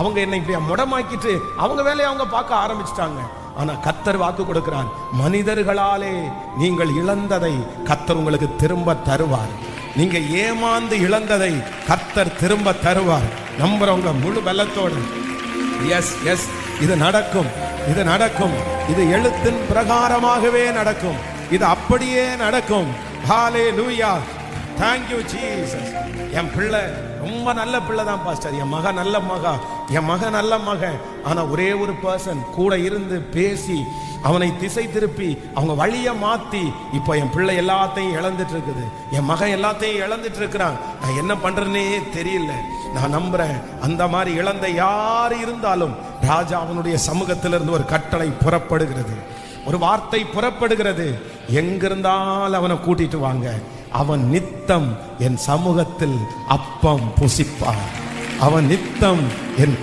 அவங்க என்ன இப்படியா முடமாக்கிட்டு அவங்க வேலையை அவங்க பார்க்க ஆரம்பிச்சிட்டாங்க. ஆனா கர்த்தர் வாக்கு கொடுக்கிறார், மனிதர்களாலே நீங்கள் இழந்ததை கர்த்தர் உங்களுக்கு திரும்ப தருவார். நீங்க ஏமாந்து இழந்ததை கர்த்தர் திரும்ப தருவார். நம்புறவங்க முழு பலத்தோடு எஸ் எஸ் இது நடக்கும், இது நடக்கும், இது எழுத்தின் பிரகாரமாகவே நடக்கும், இது அப்படியே நடக்கும். ஹalleluya, thank you Jesus. என் பிள்ளை ரொம்ப நல்ல பிள்ளை தான் பாஸ்டர், என் மக நல்ல மகா, என் மக நல்ல மகன். ஆனா ஒரே ஒரு பர்சன் கூட இருந்து பேசி அவனை திசை திருப்பி அவங்க வழியை மாத்தி இப்போ என் பிள்ளை எல்லாத்தையும் இழந்துட்டு இருக்குது, என் மகன் எல்லாத்தையும் இழந்துட்டு இருக்கிறான். நான் என்ன பண்றேன்னே தெரியல. நான் நம்புறேன், அந்த மாதிரி இழந்த யார் இருந்தாலும் ராஜா அவனுடைய சமூகத்திலிருந்து ஒரு கட்டளை புறப்படுகிறது, ஒரு வார்த்தை புறப்படுகிறது. எங்கிருந்தால் அவனை கூட்டிட்டு வாங்க, அவன் நித்தம் என் சமூகத்தில் அப்பம் புசிப்பான், அவன் நித்தம் என்